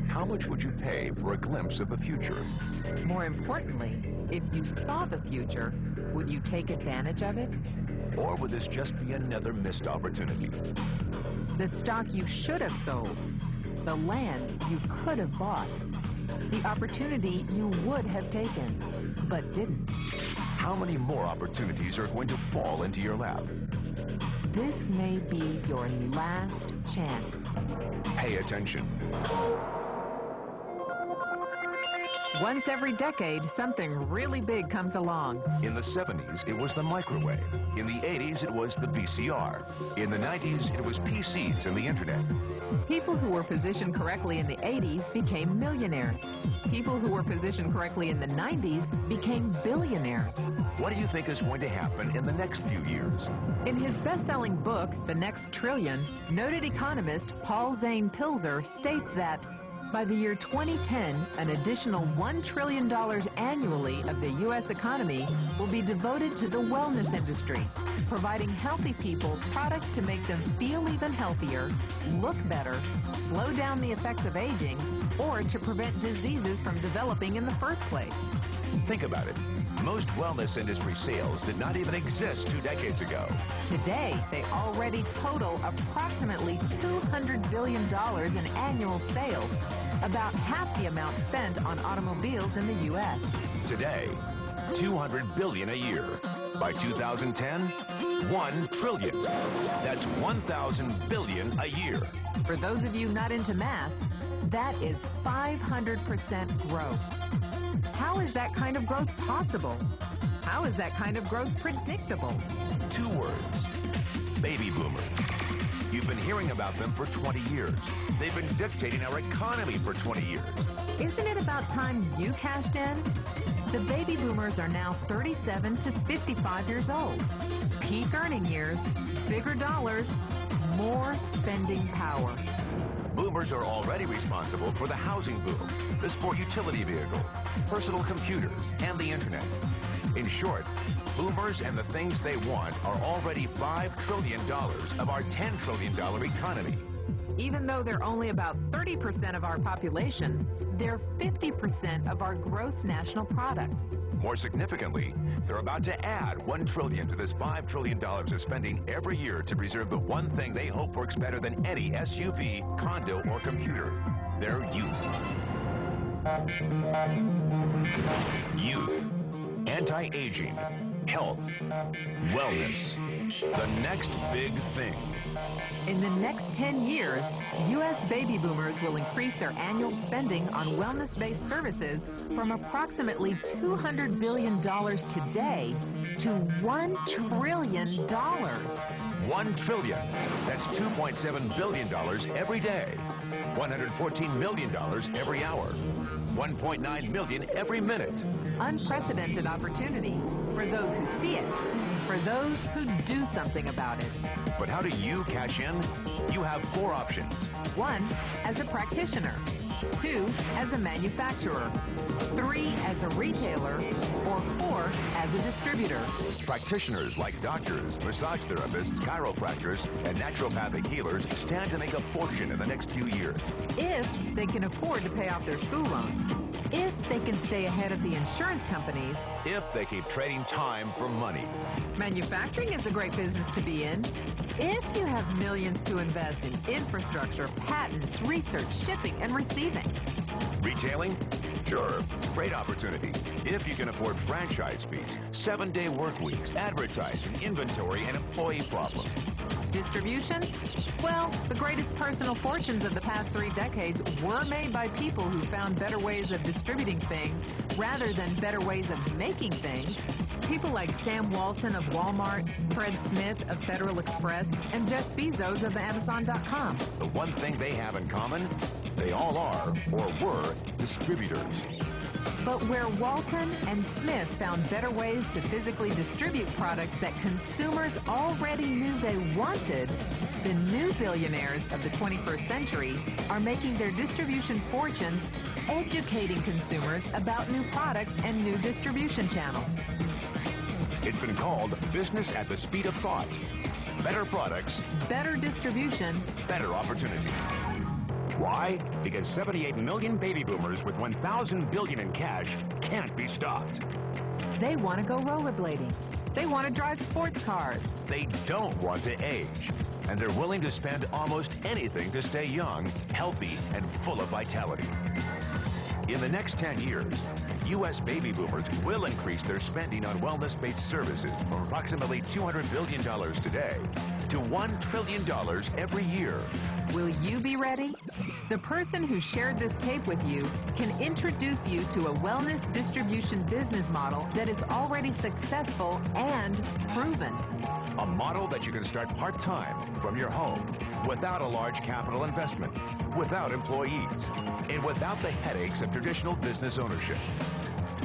How much would you pay for a glimpse of the future? More importantly, if you saw the future, would you take advantage of it? Or would this just be another missed opportunity? The stock you should have sold, the land you could have bought, the opportunity you would have taken, but didn't. How many more opportunities are going to fall into your lap? This may be your last chance. Pay attention. Once every decade, something really big comes along. In the 70s, it was the microwave. In the 80s, it was the VCR. In the 90s, it was PCs and the internet. People who were positioned correctly in the 80s became millionaires. People who were positioned correctly in the 90s became billionaires. What do you think is going to happen in the next few years? In his best-selling book, The Next Trillion, noted economist Paul Zane Pilzer states that by the year 2010, an additional $1 trillion annually of the U.S. economy will be devoted to the wellness industry, providing healthy people products to make them feel even healthier, look better, slow down the effects of aging, or to prevent diseases from developing in the first place. Think about it. Most wellness industry sales did not even exist 2 decades ago. Today, they already total approximately $200 billion in annual sales, about half the amount spent on automobiles in the U.S. Today, $200 billion a year. By 2010, $1 trillion. That's 1,000 billion a year. For those of you not into math, that is 500% growth. How is that kind of growth possible? How is that kind of growth predictable? 2 words. Baby boomers. You've been hearing about them for 20 years. They've been dictating our economy for 20 years. Isn't it about time you cashed in? The baby boomers are now 37 to 55 years old. Peak earning years, bigger dollars, more spending power. Boomers are already responsible for the housing boom, the sport utility vehicle, personal computers, and the internet. In short, boomers and the things they want are already $5 trillion of our $10 trillion economy. Even though they're only about 30% of our population, they're 50% of our gross national product. More significantly, they're about to add $1 trillion to this $5 trillion of spending every year to preserve the one thing they hope works better than any SUV, condo, or computer: their youth. Youth, anti-aging, health, wellness, the next big thing. In the next 10 years, U.S. baby boomers will increase their annual spending on wellness-based services from approximately $200 billion today to $1 trillion. $1 trillion. That's $2.7 billion every day. $114 million every hour. 1.9 million every minute. Unprecedented opportunity for those who see it, for those who do something about it. But how do you cash in? You have 4 options. 1, as a practitioner. 2, as a manufacturer. 3, as a retailer. Or 4, as a distributor. Practitioners like doctors, massage therapists, chiropractors, and naturopathic healers stand to make a fortune in the next few years. If they can afford to pay off their school loans. If they can stay ahead of the insurance companies. If they keep trading time for money. Manufacturing is a great business to be in. If you have millions to invest in infrastructure, patents, research, shipping, and receiving. Retailing? Sure, great opportunity. If you can afford franchise fees, 7-day work weeks, advertising, inventory, and employee problems. Distribution? Well, the greatest personal fortunes of the past 3 decades were made by people who found better ways of distributing things rather than better ways of making things. People like Sam Walton of Walmart, Fred Smith of Federal Express, and Jeff Bezos of Amazon.com. The one thing they have in common, they all are, or were, distributors. But where Walton and Smith found better ways to physically distribute products that consumers already knew they wanted, the new billionaires of the 21st century are making their distribution fortunes educating consumers about new products and new distribution channels. It's been called business at the speed of thought. Better products, better distribution, better opportunity. Why? Because 78 million baby boomers with 1,000 billion in cash can't be stopped. they want to go rollerblading. They want to drive sports cars. They don't want to age. And they're willing to spend almost anything to stay young, healthy, and full of vitality. In the next 10 years, U.S. baby boomers will increase their spending on wellness-based services from approximately $200 billion today to $1 trillion every year. Will you be ready? The person who shared this tape with you can introduce you to a wellness distribution business model that is already successful and proven. A model that you can start part-time from your home without a large capital investment, without employees, and without the headaches of traditional business ownership.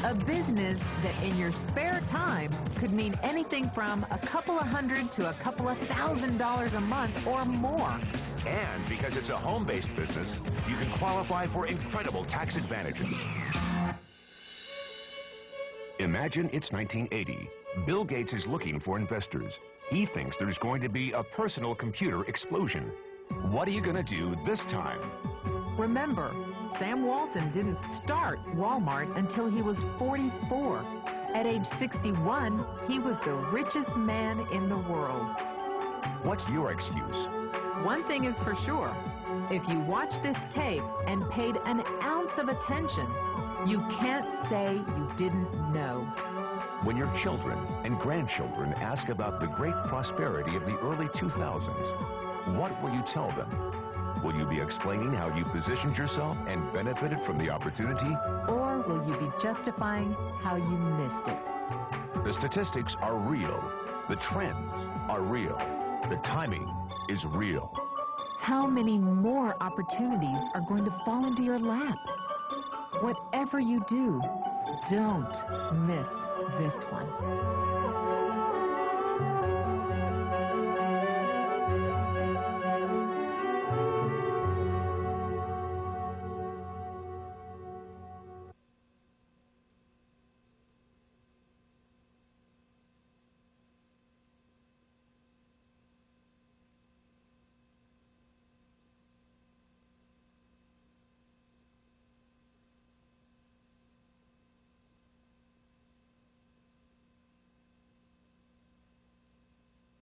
A business that in your spare time could mean anything from a couple of $100 to a couple of $1,000 a month or more. And because it's a home-based business, you can qualify for incredible tax advantages. Imagine it's 1980. Bill Gates is looking for investors. He thinks there's going to be a personal computer explosion. What are you going to do this time? Remember, Sam Walton didn't start Walmart until he was 44. At age 61, he was the richest man in the world. What's your excuse? One thing is for sure, if you watch this tape and paid an ounce of attention, you can't say you didn't know. When your children and grandchildren ask about the great prosperity of the early 2000s, what will you tell them? Will you be explaining how you positioned yourself and benefited from the opportunity? Or will you be justifying how you missed it? The statistics are real. The trends are real. The timing is real. How many more opportunities are going to fall into your lap? Whatever you do, don't miss this one.